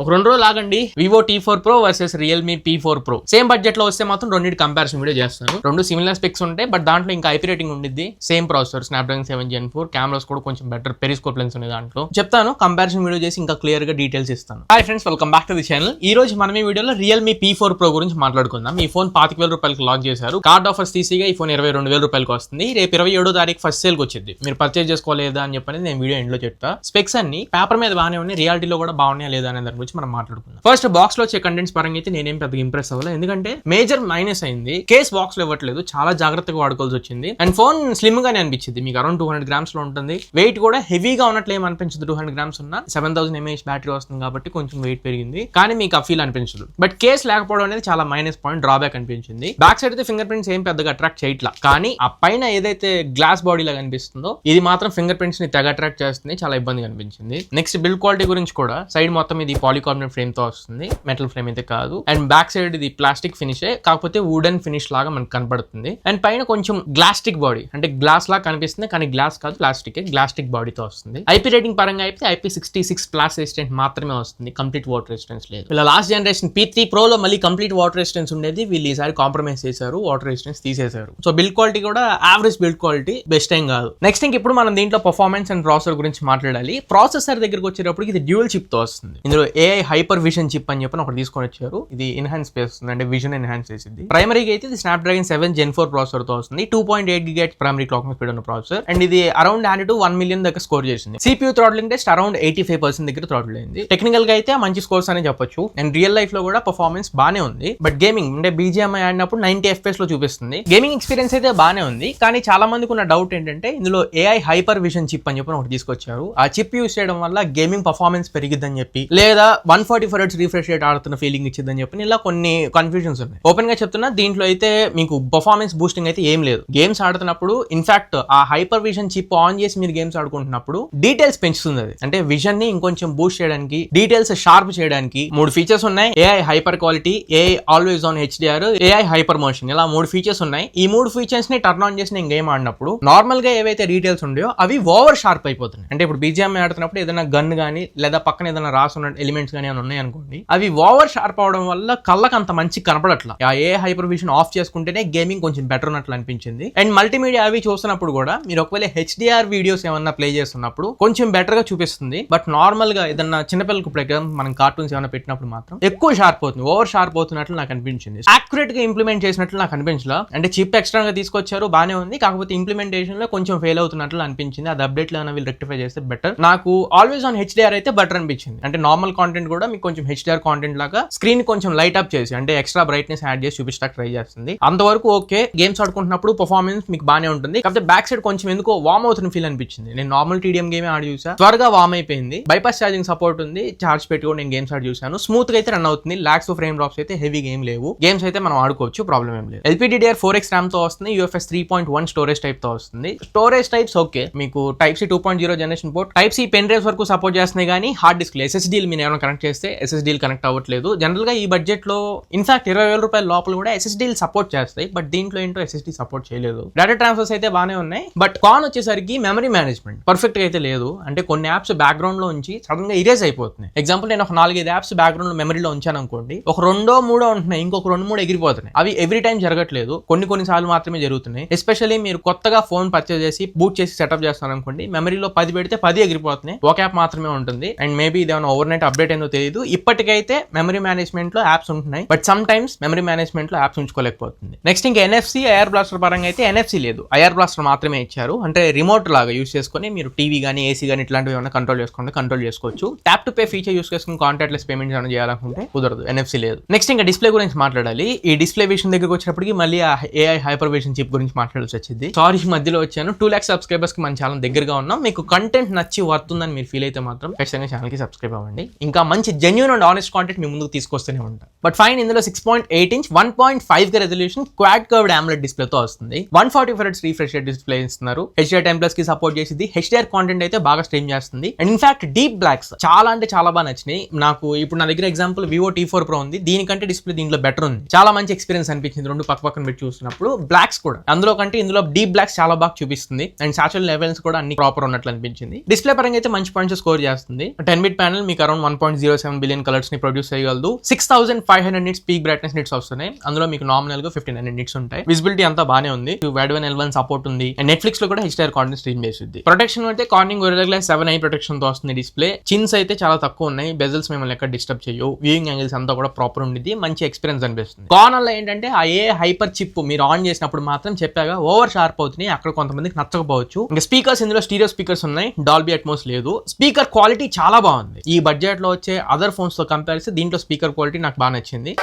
ఒక 2 రోజులు ఆగండి. Vivo T4 Pro versus Realme P4 Pro same budget లో వస్తే మాత్రం రెండింటి కంపారిజన్ వీడియో చేస్తాను. రెండు సిమిలర్ స్పెక్స్ ఉంటాయి, బట్ దాంట్లో ఇంకా ఐపీ రేటింగ్ ఉండిద్ది. Same processor Snapdragon 7 Gen 4, cameras కూడా కొంచెం బెటర్ పెరిస్కోప్ లెన్స్ ఉన్నాయి దాంట్లో. చెప్తాను, కంపారిజన్ వీడియో చేసి ఇంకా క్లియర్ గా డీటెయిల్స్ ఇస్తాను. Hi friends, welcome back to the channel. ఈ రోజు మనం ఈ వీడియోలో రియల్మీ P4 Pro గురించి మాట్లాడుకుందాం. ఈ ఫోన్ 25,000 రూపాయలకి లాంచ్ చేశారు. కార్డ్ ఆఫర్స్ తీసిగా ఈ ఫోన్ 22,000 రూపాయలకి వస్తుంది. రేపు 27వ తారీఖు ఫస్ట్ సేల్ కి వచ్చింది. మీరు పర్చేజ్ చేసుకోలేదా అని చెప్పని నేను వీడియో ఎండ్ లో చెప్తా. స్పెక్స్ అన్ని పేపర్ మీద బాగానే ఉన్నాయి, రియాలిటీలో కూడా బాగున్నాయా లేదా అనే దాని గురించి మనం మాట్లాడుకుందాం. ఫస్ట్ బాక్స్ లో వచ్చే కంటెంట్స్ పరంగా అయితే నేనేం పెద్దగా ఇంప్రెస్ అవ్వలేదు, ఎందుకంటే మేజర్ మైనస్ అయింది కేస్ బాక్స్ లో ఇవ్వట్లేదు. చాలా జాగ్రత్తగా వాడుకోవాల్సి వచ్చింది. అండ్ ఫోన్ స్లిమ్ గానే అనిపించింది. మీకు అరౌండ్ 200 గ్రామ్స్ లో ఉంటుంది. వెయిట్ కూడా హెవీగా ఉన్నట్లు ఏం అనిపించదు. 200 గ్రామ్స్ ఉన్న 7000 mAh బ్యాటరీ వస్తుంది కాబట్టి కొంచెం వెయిట్ పెరిగింది, కానీ మీకు ఆ ఫీల్ అనిపించదు. బట్ కేస్ లేకపోవడం అనేది చాలా మైనస్ పాయింట్, డ్రాబ్యాక్ అనిపించింది. బ్యాక్ సైడ్ అయితే ఫింగర్ ప్రింట్స్ ఏం పెద్దగా అట్రాక్ట్ చేయట్లా, కానీ ఆ పైన ఏదైతే గ్లాస్ బాడీ లాగా అనిపిస్తుందో ఇది మాత్రం ఫింగర్ ప్రింట్స్ ని తెగ అట్రాక్ట్ చేస్తుంది. చాలా ఇబ్బందిగా అనిపించింది. నెక్స్ట్ బిల్డ్ క్వాలిటీ గురించి కూడా సైడ్ మొత్తం ఇది పాలికార్బోనేట్ ఫ్రేమ్ తో వస్తుంది, మెటల్ ఫ్రేమ్ అయితే కాదు. అండ్ బ్యాక్ సైడ్ ఇది ప్లాస్టిక్ ఫినిష్, కాకపోతే వుడెన్ ఫినిష్ లాగా మనకు కనపడుతుంది. అండ్ పైన కొంచెం గ్లాస్టిక్ బాడీ, అంటే గ్లాస్ లాగా కనిపిస్తుంది కానీ గ్లాస్ కాదు, ప్లాస్టిక్. గ్లాస్టిక్ బాడీతో వస్తుంది. ఐపీ రేటింగ్ పరంగా అయితే IP66 ప్లస్ రెసిస్టెంట్ మాత్రమే వస్తుంది, కంప్లీట్ వాటర్ రెసిస్టెన్స్ లేదు. ఇలా లాస్ట్ జనరేషన్ P3 Pro లో మళ్ళీ కంప్లీట్ వాటర్ రెసిస్టెన్స్ ఉండేది, వీళ్ళు ఈసారి కాంప్రమైజ్ చేశారు, వాటర్ రెసిస్టెన్స్ తీసేశారు. సో బిల్డ్ క్వాలిటీ కూడా యావరేజ్ బిల్డ్ క్వాలిటీ, బెస్ట్ ఏం కాదు. నెక్స్ట్ ఇప్పుడు మనం దీంట్లో పర్ఫార్మెన్స్ అండ్ ప్రాసెసర్ గురించి మాట్లాడాలి. ప్రాసెసర్ దగ్గరకు వచ్చేటప్పటికి ఇది డ్యూయల్ చిప్ తో వస్తుంది. ఇందులో AI హైపర్ విజన్ చిప్ అని చెప్పి ఒకటి తీసుకొని వచ్చారు. ఇది ఎన్హాన్స్ చేస్తుంది, అంటే విజన్ ఎన్హాన్స్ చేసింది. ప్రైమరీగా అయితే ఇది స్నాప్డ్రాగన్ 7 Gen 4 ప్రాసెసర్ తో వస్తుంది. 2.8 GHz ప్రైమరీ క్లాకింగ్ స్పీడ్ ఉన్న ప్రాసెసర్. అండ్ ఇది అరౌండ్ 1 million దగ్గర స్కోర్ చేసింది. CPU థ్రాట్లింగ్ టెస్ట్ అరౌండ్ 85% దగ్గర థ్రాటిల్ అయింది. టెక్నికల్ గా అయితే మంచి స్కోర్స్ అని చెప్పొచ్చు. అండ్ రియల్ లైఫ్ లో కూడా పర్ఫార్మెన్స్ బానే ఉంది. బట్ గేమింగ్ అంటే BGMI ఆడినప్పుడు 90 FPS లో చూపిస్తుంది. గేమింగ్ ఎక్స్పీరియన్స్ అయితే బానే ఉంది, కానీ చాలా మందికి ఉన్న డౌట్ ఏంటంటే ఇందులో AI హైపర్ విజన్ చిప్ అని చెప్పి ఒకటి తీసుకొచ్చారు. ఆ చిప్ యూస్ చేయడం వల్ల గేమింగ్ పర్ఫార్మెన్స్ పెరిగిద్దని చెప్పి, లేదా 144 Hz రిఫ్రెష్ రేట్ ఆడుతున్న ఫీలింగ్ ఇచ్చిందని చెప్పి ఇలా కొన్ని కన్ఫ్యూజన్స్ ఉన్నాయి. ఓపెన్ గా చెప్తున్నా, దీంట్లో అయితే మీకు పర్ఫార్మెన్స్ బూస్టింగ్ అయితే ఏం లేదు. గేమ్స్ ఆడుతున్నప్పుడు ఇన్ఫాక్ట్ ఆ హైపర్ విజన్ చిప్ ఆన్ చేసి మీరు గేమ్స్ ఆడుకుంటున్నప్పుడు డీటెయిల్స్ పెంచుతుంది. అది అంటే విజన్ ని ఇంకొంచెం బూస్ట్ చేయడానికి, డీటెయిల్స్ షార్ప్ చేయడానికి 3 ఫీచర్స్ ఉన్నాయి. AI hyper quality, AI always on HDR, AI hyper motion, ఇలా 3 ఫీచర్స్ ఉన్నాయి. ఈ 3 ఫీచర్స్ ని టర్న్ ఆన్ చేసి నేను గేమ్ ఆడినప్పుడు నార్మల్ గా ఏవైతే డీటెయిల్స్ ఉన్నాయో అవి ఓవర్ షార్ప్ అయిపోతున్నాయి. అంటే ఇప్పుడు BGMI ఆడుతున్నప్పుడు ఏదైనా గన్ గానీ లేదా పక్కన ఏదైనా రాసున్న ఎలిమెంట్స్ గానీ ఏమైనా ఉన్నాయి అనుకోండి, అవి ఓవర్ షార్ప్ అవడం వల్ల కళ్ళకి అంత మంచి కనపడట్లా. ఏ హైపర్ విజన్ ఆఫ్ చేసుకుంటేనే గేమింగ్ కొంచెం బెటర్ ఉన్నట్లు అనిపించింది. అండ్ మల్టీమీడియా అవి చూస్తున్నప్పుడు కూడా మీరు ఒకవేళ HDR వీడియోస్ ఏమన్నా ప్లే చేస్తున్నప్పుడు కొంచెం బెటర్ గా చూపిస్తుంది. బట్ నార్మల్ గా ఏదన్నా చిన్నపిల్లలకు మనం కార్టూన్స్ ఏమైనా పెట్టినప్పుడు మాత్రం ఎక్కువ షార్ప్ అవుతుంది, ఓవర్ షార్ప్ అవుతున్నట్లు నాకు అనిపించింది. యాక్యురేట్ గా ఇంప్లిమెంట్ చేసినట్లు నాకు అనిపించలా. అంటే చిప్ ఎక్స్ట్రా గా తీసుకొచ్చారు, బానే ఉంది, కాకపోతే ఇంప్లిమెంటేషన్ లో కొంచెం ఫెయిల్ అవుతున్నట్లు అనిపించింది. అది అప్డేట్ లో వీళ్ళు రెక్టిఫై చేస్తే బెటర్. నాకు ఆల్వేస్ ఆన్ HDR అయితే బెటర్ అనిపించింది. అంటే నార్మల్ కాంటెంట్ కూడా మీకు కొంచెం HDR కాంటెంట్ లాగా స్క్రీన్ కొంచెం లైట్ అప్ చేసి, అంటే ఎక్స్ట్రా బ్రైట్నెస్ యాడ్ చేసి చూపించడానికి ట్రై చేస్తుంది. అంతవరకు ఓకే. గేమ్స్ ఆడుకుంటున్నప్పుడు పర్ఫార్మెన్స్ మీకు బానే ఉంటుంది, కాకపోతే బ్యాక్ సైడ్ కొంచెం ఎందుకో వార్మ్ అవుతున్న ఫీల్ అనిపించింది. నేను నార్మల్ TDM గేమ్ ఆడి చూసా, త్వరగా వార్మ్ అయిపోయింది. బైపాస్ ఛార్జింగ్ సపోర్ట్ ఉంది, ఛార్జ్ పెట్టుకొని నేను గేమ్స్ ఆడి చూసాను. స్మూత్ గా అయితే రన్ అవుతుంది. లాక్స్ ఫ్రేమ్ డ్రాప్స్ అయితే హెవీ గేమ్ లేవు. గేమ్స్ అయితే మనం ఆడుకోవచ్చు, ప్రాబ్లం ఏం లేదు. LPDDR4X RAM తో వస్తుంది. UFS 3.1 స్టోరేజ్ టైప్ తో వస్తుంది. స్టోరేజ్ టైప్స్ ఓకే, మీకు Type-C 2.0 generation port, Type-C pen drives వరకు సపోర్ట్ చేస్తున్నాయి, కానీ హార్డ్ డిస్క్ SSD మీరు ఏమైనా కనెక్ట్ చేస్తే SSD కనెక్ట్ అవ్వట్లేదు. జనరల్ గా ఈ బడ్జెట్ లో ఇన్ఫాక్ట్ 20,000 రూపాయల లోపల కూడా SSD సపోర్ట్ చేస్తాయి, బట్ దీంట్లో ఏంటో SSD సపోర్ట్ చేయలేదు. డేటా ట్రాన్స్ఫర్స్ అయితే బానే ఉన్నాయి, బట్ కాన్ వచ్చేసరికి మెమరీ మేనేజ్మెంట్ పర్ఫెక్ట్ గా అయితే లేదు. అంటే కొన్ని యాప్స్ బ్యాక్గ్రౌండ్ లో ఉంచి సడన్ గా ఇరేజ్ అయిపోతున్నాయి. ఎగ్జాంపుల్, నేను ఒక 4-5 యాప్స్ బ్యాక్గ్రౌండ్ లో మెమరీలో ఉంచాను అనుకోండి, ఒక 2-3 ఉంటున్నాయి, ఇంకొక 2-3 ఎగిరిపోతున్నాయి. అవి ఎవ్రీ టైం జరగట్లేదు, కొన్ని సార్లు మాత్రమే జరుగుతున్నాయి. ఎస్పెషల్లీ మీరు కొత్తగా ఫోన్ పర్చేజ్ చేసి బూట్ చేసి సెటప్ చేస్తాను అనుకోండి, మెమరీలో 10 పెడితే 10 ఎగిరిపోతున్నాయి, ఒక యాప్ మాత్రమే ఉంటుంది. అండ్ మేబీ ఇదేమైనా ఓవర్ నైట్ అప్డేట్ ఏందో తెలియదు. ఇప్పటికైతే మెమరీ మేనేజ్మెంట్ లో యాప్స్ ఉంటున్నాయి, but some times memory management లో యాప్స్ ఉంచుకోలేకపోతుంది. నెక్స్ట్ ఇంకా NFC ఐఆర్ బ్లాస్టర్ పరంగా అయితే NFC లేదు, ఐఆర్ బ్లాస్టర్ మాత్రమే ఇచ్చారు. అంటే రిమోట్ లాగా యూస్ చేసుకుని మీరు టీవీ గానీ AC గానీ ఇట్లాంటివి ఏమైనా కంట్రోల్ చేసుకోవచ్చు. Tap to pay feature use చేసుకుని కాంటాక్ట్ లెస్ పేమెంట్స్ ఏమైనా చేయాలనుకుంటే కుదరదు, NFC లేదు. నెక్స్ట్ ఇంకా డిస్ప్లే గురించి మాట్లాడాలి. ఈ డిస్ప్లే విషయం దగ్గరకు వచ్చినప్పటికి మళ్ళీ AI హైపర్ విజన్ చిప్ గురించి మాట్లాడాల్సి వచ్చింది. సారీ మధ్యలో వచ్చాను. 2 lakhs సబ్స్క్రైబర్స్ కి మన ఛానల్ దగ్గరగా ఉన్నాం. మీకు కంటెంట్ నచ్చి వర్తుందని మీరు ఫీల్ అయితే మాత్రం ఖచ్చితంగా ఛానల్ కి సబ్స్క్రైబ్ అవ్వండి. ఇంకా మంచి జెన్యూన్ అండ్ ఆనెస్ట్ కాంటెంట్ మీ ముందుకు తీసుకొస్తూనే ఉంటాం. బట్ ఫైన్, ఇందులో 6.8 inch 1.5K resolution quad curved AMOLED display తో వస్తుంది. 144 Hz రిఫ్రెష్ రేట్ డిస్ప్లే ఇస్తున్నారు. HDR10+ కి సపోర్ట్ చేసింది. HDR కాంటెంట్ అయితే బాగా స్ట్రీమ్ చేస్తుంది. అండ్ ఇన్ఫాక్ట్ డీప్ బ్లాక్స్ చాలా అంటే చాలా బాగా నచ్చినాయి నాకు. ఇప్పుడు నా దగ్గర ఎగ్జాంపుల్ వివో T4 Pro ఉంది, దీనికంటే డిస్ప్లే దీంట్లో బెటర్ ఉంది. చాలా మంచి ఎక్స్పీరియన్స్ అనిపించింది రెండు పక్కన పెట్టి చూసినప్పుడు. బ్లాక్స్ కూడా అందులో కంటే ఇందులో డీప్ బ్లాక్స్ చాలా బాగా చూపిస్తుంది. అండ్ సాచురేషన్ లెవెల్స్ కూడా అన్ని ప్రాపర్ ఉన్నట్లు అనిపించింది. డిస్ప్లే పరంగా అయితే మంచి పాయింట్స్ స్కోర్ చేస్తుంది. 10-bit ప్యానల్ మీకు అరౌండ్ 1.07 బిలియన్ కలర్స్ ని ప్రొడ్యూస్ చేయగలదు. 6500 నిట్స్ పీక్ బ్రైట్నెస్ నిట్స్ వస్తున్నాయి. అందులో మీకు నామినల్ గా 1500 నిట్స్ ఉంటాయి. విజిబిలిటీ అంతా బానే ఉంది. వైడ్ L1 సపోర్ట్ ఉంది. అండ్ నెట్ఫ్లిక్స్ లో కూడా HDR కాంటెంట్ స్ట్రీమ్ చేస్తుంది. ప్రొటెక్షన్ అయితే Corning Gorilla Glass 7i protection తో వస్తుంది. డిస్ప్లే చిన్స్ అయితే చాలా తక్కువ ఉన్నాయి. బెజల్స్ మిమ్మల్ని ఎక్కడ డిస్టర్బ్ చేయవు. వ్యూయింగ్ యాంగిల్స్ అంతా కూడా ప్రాపర్ ఉంది. మంచి ఎక్స్పీరియన్స్ అనిపిస్తుంది. కార్నర్లో ఏంటంటే ఆ ఏ హైపర్ చిప్ మీరు ఆన్ చేసినప్పుడు మాత్రం చెప్పాగా ఓవర్ షార్ప్ అవుతున్నాయి. అక్కడ కొంతమందికి నచ్చకపోవచ్చు. ఇంకా స్పీకర్స్ ఇందులో స్టీరియో స్పీకర్స్ ఉన్నాయి. డాల్బీ అట్మోస్ లేదు. స్పీకర్ క్వాలిటీ చాలా బాగుంది. ఈ బడ్జెట్ లో వచ్చే అదర్ ఫోన్స్ తో కంపేర్ చేస్తే దీంట్లో స్పీకర్ క్వాలిటీ నాకు బాగా నచ్చింది.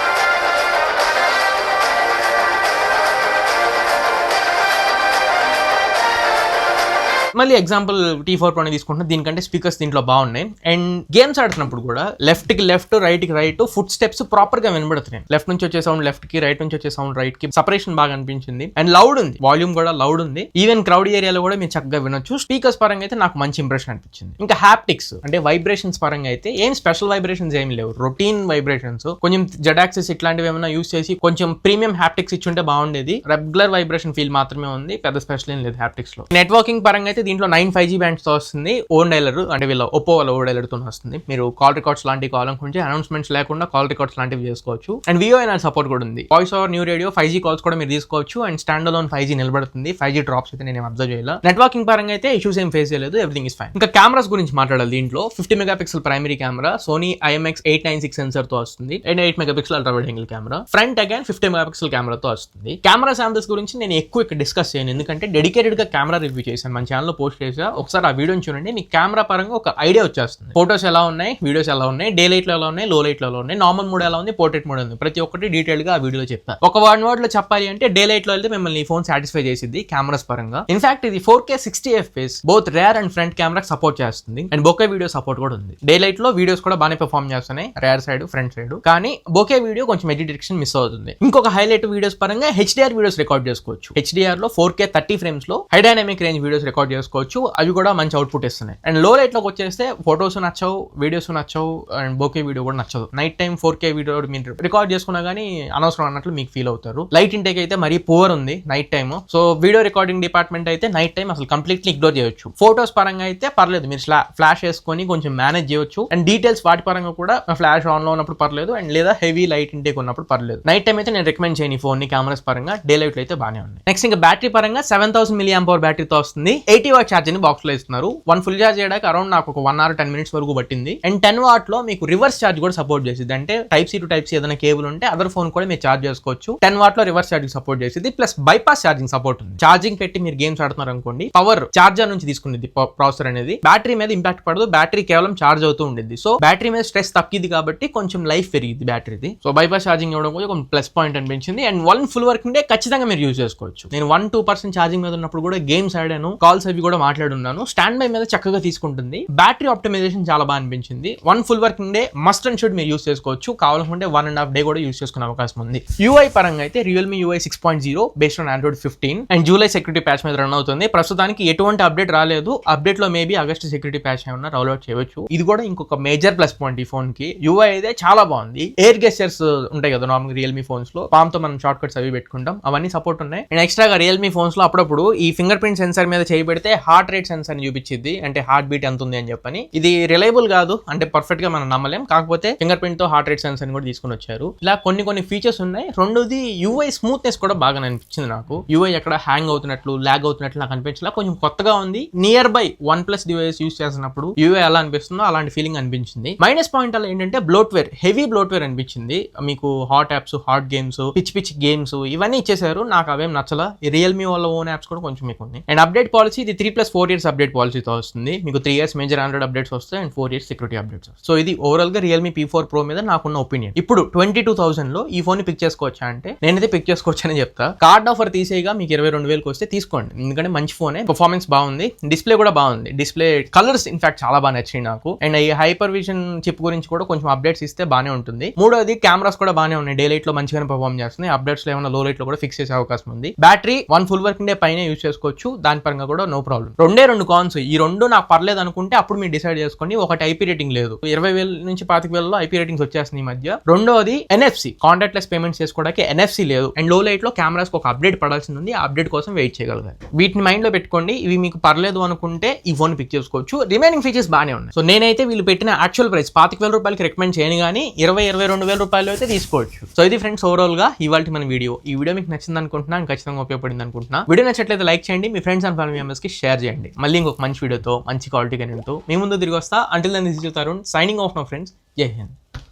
మళ్ళీ ఎగ్జాంపుల్ T4 Pro తీసుకుంటున్నా. దీనికంటే స్పీకర్స్ దీంట్లో బాగున్నాయి. అండ్ గేమ్స్ ఆడుతున్నప్పుడు కూడా లెఫ్ట్ కి లెఫ్ట్, రైట్ కి రైట్ ఫుట్ స్టెప్స్ ప్రాపర్ గా వినబడుతున్నాయి. లెఫ్ట్ నుంచి వచ్చే సౌండ్ లెఫ్ట్ కి, రైట్ నుంచి వచ్చే సౌండ్ రైట్ కి. సెపరేషన్ బాగా అనిపించింది. అండ్ లౌడ్ ఉంది. వాల్యూమ్ కూడా లౌడ్ ఉంది. ఈవెన్ క్రౌడ్ ఏరియాలో కూడా మీరు చక్కగా వినొచ్చు. స్పీకర్స్ పరంగా అయితే నాకు మంచి ఇంప్రెషన్ అనిపించింది. ఇంకా హ్యాప్టిక్స్ అంటే వైబ్రేషన్స్ పరంగా అయితే ఏం స్పెషల్ వైబ్రేషన్స్ ఏమి లేవు. Routine vibrations. కొంచెం జెడాక్సెస్ ఇట్లాంటివి ఏమైనా యూస్ చేసి కొంచెం ప్రీమియం హ్యాప్టిక్స్ ఇచ్చుంటే బాగుండేది. రెగ్యులర్ వైబ్రేషన్ ఫీల్ మాత్రమే ఉంది. పెద్ద స్పెషల్ ఏం లేదు హ్యాప్టిక్స్ లో. నెట్వర్కింగ్ పరంగా అయితే దీంట్లో 9 5G బ్యాండ్స్ తో వస్తుంది. ఓన్ డైలర్ అంటే వీళ్ళ ఒప్పో వాళ్ళ ఓ డైలర్ తో వస్తుంది. మీరు కాల్ రికార్డ్స్ లాంటివి కావాలనుకుంటే అనౌన్స్మెంట్స్ లేకుండా కాల్ రికార్డ్స్ లాంటివి చేసుకోవచ్చు. అండ్ VoNR సపోర్ట్ కూడా ఉంది. Voice over new radio 5G calls కూడా మీరు తీసుకోవచ్చు. అండ్ స్టాండ్ అలోన్ 5G నిలబడుతుంది. 5G డ్రాప్స్ అయితే నేను అబ్జర్వ్ చేయాలి. నెట్వర్కింగ్ పరంగా అయితే ఇష్యూస్ ఏం ఫేస్ చేయలేదు. Everything is fine. ఇంకా కెమెరాస్ గురించి మాట్లాడాలి. దీంట్లో 50 megapixel primary camera Sony IMX896 sensor తో వస్తుంది. And 8 megapixel ultra wide angle camera. Front again 50 megapixel కెమెరాతో వస్తుంది. కెమెరా శాంపిల్స్ గురించి నేను ఎక్కువ ఇక్కడ డిస్కస్ చేయను. ఎందుకంటే డెడికేటెడ్ గా కెమెరా రివ్యూ చేశాను. మన ఛానల్లో పోస్ట్ చేసా. ఒకసారి ఆ వీడియోని చూడండి. మీకు కెమెరా పరంగా ఒక ఐడియా వచ్చేస్తుంది. ఫోటోస్ ఎలా ఉన్నాయి, వీడియోస్ ఎలా ఉన్నాయి, డే లైట్ లో ఎలా ఉన్నాయి, లో లైట్ లో ఎలా ఉన్నాయి, నార్మల్ మోడ్ ఎలా ఉంది, పోర్ట్రేట్ మోడ్ ఉంది. ప్రతి ఒక్కటి డీటెయిల్ గా ఆ వీడియోలో చెప్తాను. ఒక వర్డ్ లో చెప్పాలి అంటే డే లైట్ లో వెళ్తే మిమ్మల్ని ఈ ఫోన్ సాటిస్ఫై చేసింది కెమెరాస్ పరంగా. ఇన్ఫాక్ట్ ఇది 4K 60 FPS both rare and front camera support చేస్తుంది. అండ్ బోకే వీడియో సపోర్ట్ కూడా ఉంది. డే లైట్ లో వీడియోస్ కూడా బాగానే పెర్ఫార్మ్ చేస్తున్నాయి. Rare side, front side. కానీ బోకే వీడియో కొంచెం ఎడిట్ డిరెక్షన్ మిస్ అవుతుంది. ఇంకొక హైలైట్ వీడియోస్ పరంగా HDR వీడియోస్ రికార్డ్ చేసుకోవచ్చు. HDR లో 4K 30 ఫ్రేమ్స్ లో high dynamic range videos record చేసుకోవచ్చు. అవి కూడా మంచి అవుట్పుట్ ఇస్తున్నాయి. అండ్ లో లైట్ లోకి వచ్చేస్తే ఫోటోస్ నచ్చవు, వీడియోస్ నచ్చవు, అండ్ బోకే వీడియో కూడా నచ్చదు. నైట్ టైం 4K వీడియో మీరు రికార్డ్ చేసుకున్నా గానీ అనవసరం అన్నట్లు మీకు ఫీల్ అవుతారు. లైట్ ఇంటేక్ అయితే మరీ పువర్ ఉంది night time. So video recording department అయితే నైట్ టైం అసలు కంప్లీట్లీ ఇగ్నోర్ చేయొచ్చు. ఫోటోస్ పరంగా అయితే పర్లేదు, మీరు ఫ్లాష్ వేసుకొని కొంచెం మేనేజ్ చేయొచ్చు. అండ్ డీటెయిల్స్ వాటి పరంగా కూడా ఫ్లాష్ ఆన్ లో ఉన్నప్పుడు పర్లేదు. అండ్ లేదా హెవీ లైట్ ఇంటేక్ ఉన్నప్పుడు పర్లేదు. నైట్ టైం అయితే నేను రికమెండ్ చేయని ఫోన్ ని కెమెరాస్ పరంగా. డే లైట్ లో అయితే బాగానే ఉంది. నెక్స్ట్ ఇంకా బ్యాటరీ పరంగా 7000 mAh బ్యాటరీతో వస్తుంది. 80 వాట్ ఛార్జింగ్ బాక్స్ లో ఇస్తున్నారు. 1 ఫుల్ ఛార్జ్ చేయడానికి అరౌండ్ నాకు ఒక 1 hour 10 minutes వరకు పట్టింది. అండ్ 10 watt లో మీకు రివర్స్ ఛార్జ్ కూడా సపోర్ట్ చేసింది. అంటే type C to type C ఏదైనా కేబుల్ ఉంటే అదర్ ఫోన్ కూడా మీరు ఛార్జ్ చేసుకోవచ్చు. 10 watt లో రివర్స్ ఛార్జింగ్ సపోర్ట్ చేసింది. ప్లస్ బైపాస్ ఛార్జింగ్ సపోర్ట్ ఉంది. ఛార్జింగ్ పెట్టి మీరు గేమ్స్ ఆడుతున్నారు అనుకోండి, పవర్ ఛార్జర్ నుంచి తీసుకునేది ప్రాసెసర్ అనేది. బ్యాటరీ మీద ఇంపాక్ట్ పడదు. బ్యాటరీ కేవలం ఛార్జ్ అవుతూ ఉండేది. సో బ్యాటరీ మీద స్ట్రెస్ తగ్గింది కాబట్టి కొంచెం లైఫ్ పెరిగింది బ్యాటరీది. సో బైపాస్ ఛార్జింగ్ ఇవ్వడం కూడా ఒక ప్లస్ పాయింట్ అనిపించింది. అండ్ 1 full వర్కింగ్ డే ఖచ్చితంగా మీరు యూజ్ చేసుకోవచ్చు. నేను 1-2% ఛార్జింగ్ మీద ఉన్నప్పుడు కూడా గేమ్స్ ఆడాను, కాల్స్ అవి కూడా మాట్లాడున్నాను. స్టాండ్ బై మీద చక్కగా తీసుకుంటుంది. బ్యాటరీ ఆప్టిమైజేషన్ చాలా బాగా అనిపించింది. 1 full working day must and should మీరు యూస్ చేసుకోవచ్చు. కావాలనుకుంటే 1.5 day కూడా యూస్ చేసుకునే అవకాశం ఉంది. UI పరంగా అయితే Realme UI 6.0 based on Android 15 and July security patch మీద రన్ అవుతుంది. ప్రస్తుతానికి ఎటువంటి అప్డేట్ రాలేదు. అప్డేట్ లో మేబీ ఆగస్ట్ సెక్యూరిటీ ప్యాచ్ ఏమన్నా రోల్ అవుట్ చేయవచ్చు. ఇది కూడా ఇంకొక మేజర్ ప్లస్ పాయింట్ ఈ ఫోన్ కి. UI అయితే చాలా బాగుంది. ఎయిర్ గెస్చర్స్ ఉంటాయి కదా నార్మల్ రియల్మీ ఫోన్స్ లో, పామ్ తో మనం షార్ట్ కట్స్ అవి పెట్టుకుంటాం, అవన్నీ సపోర్ట్ ఉన్నాయి. అండ్ ఎక్స్ట్రాగా రియల్మీ ఫోన్స్ లో అప్పుడప్పుడు ఈ ఫింగర్ ప్రింట్ సెన్సార్ మీద చేయబెడితే హార్ట్ రేట్ సెన్సార్ చూపించింది. అంటే హార్ట్ బీట్ ఎంత ఉంది అని చెప్పని. ఇది రిలయబుల్ కాదు, అంటే పర్ఫెక్ట్ గా మనం నమ్మలేం. కాకపోతే ఫింగర్ ప్రింట్ తో హార్ట్ రేట్ సెన్సార్ కూడా తీసుకుని వచ్చారు. ఇలా కొన్ని ఫీచర్స్ ఉన్నాయి. రెండోది UI స్మూత్నెస్ కూడా బాగా అనిపించింది నాకు. UI ఎక్కడ హ్యాంగ్ అవుతున్నట్లు, లాగ్ అవుతున్నట్లు నాకు అనిపించలా. కొంచెం కొత్తగా ఉంది. Near by OnePlus device use చేసినప్పుడు UI ఎలా అనిపిస్తుందో అలాంటి ఫీలింగ్ అనిపించింది. మైనస్ పాయింట్ అలా ఏంటంటే బ్లోట్వేర్, హెవీ బ్లోట్వేర్ అనిపించింది. మీకు hot apps, hot games, pitch games ఇవన్నీ ఇచ్చేసారు. నాకు అవేం నచ్చలా. రియల్మీ వాళ్ళ ఓన్ యాప్స్ కూడా కొంచెం మీకు ఉంది. అండ్ అప్డేట్ పాలసీ ఇది 3+4 years అప్డేట్ పాలసీతో వస్తుంది. మీకు 3 years మేజర్ ఆండ్రాయిడ్ అప్డేట్స్ వస్తాయి and 4 years security updates. So ఇది ఓవరాల్ గా Realme P4 Pro మీద నాకున్న ఒపీనియన్. ఇప్పుడు 22,000 లో ఈ ఫోన్ ని పిక్ చేసుకోవచ్చా అంటే నేనైతే పిక్ చేసుకోవచ్చు అని చెప్తా. కార్డ్ ఆఫర్ తీసేగా మీకు 22,000 వస్తే తీసుకోండి. ఎందుకంటే మంచి ఫోనే, పర్ఫార్మెన్స్ బాగుంది, డిస్ప్లే కూడా బాగుంది. డిస్ప్లే కలర్స్ ఇన్ఫాక్ట్ చాలా బాగా నచ్చాయి నాకు. అండ్ ఈ హైపర్ విజన్ చిప్ గురించి కూడా కొంచెం అప్డేట్స్ ఇస్తే బానే ఉంటుంది. మూడోది కెమెరాస్ కూడా బానే ఉన్నాయి. డే లైట్ లో మంచిగానే పర్ఫార్మ్ చేస్తున్నాయి. అప్డేట్స్ లో ఏమైనా లో లైట్ లో కూడా ఫిక్స్ చేసే అవకాశం ఉంది. బ్యాటరీ 1 full వర్కింగ్ డే పైన యూజ్ చేసుకోవచ్చు. దాని పరంగా కూడా నో ప్రాబ్లం. రెండు కాన్స్. ఈ రెండు నాకు పర్లేదు అనుకుంటే అప్పుడు మీరు డిసైడ్ చేసుకోండి. ఒకటి ఐపీ రేటింగ్ లేదు, 20,000 నుంచి 25,000 ఐపీ రేటింగ్స్ వచ్చేస్తున్నాయి ఈ మధ్య. రెండోది ఎన్ఎఫ్సి, కాంటాక్ట్లెస్ పేమెంట్స్ చేసుకోవడానికి ఎన్ఎఫ్సి లేదు. అండ్ లో లైట్ లో కెమెరాస్ ఒక అప్డేట్ పడాల్సింది ఉంది. ఆ అప్డేట్ కోసం వెయిట్ చేయగలగాలి. వీటిని మైండ్ లో పెట్టుకోండి. ఇవి మీకు పర్లేదు అనుకుంటే ఈ ఫోన్ పిక్ చేసుకోవచ్చు. రిమైనింగ్ ఫీచర్స్ బాగానే ఉన్నాయి. సో నేనైతే వీళ్ళు పెట్టిన యాక్చువల్ ప్రైస్ 25,000 రూపాయలకి రికమెండ్ చేయను, కానీ 22,000 రూపాయలు అయితే తీసుకోవచ్చు. సో ఇది ఫ్రెండ్స్ ఓవరాల్ గా ఇవాళ మన వీడియో. ఈ వీడియో మీకు నచ్చింది అనుకుంటున్నా, ఖచ్చితంగా ఉపయోగపడింది అనుకుంటున్నా. వీడియో నచ్చట్లయితే లైక్ చేయండి, మీ ఫ్రెండ్స్ అండ్ ఫ్యామిలీ మెంబర్స్ కి షేర్ చేయండి. మళ్ళీ ఇంకొక మంచి వీడియోతో, మంచి క్వాలిటీ కంటెంట్తో మీ ముందు తిరిగి వస్తా. Until then this is Tarun signing off my friends. జై హింద్.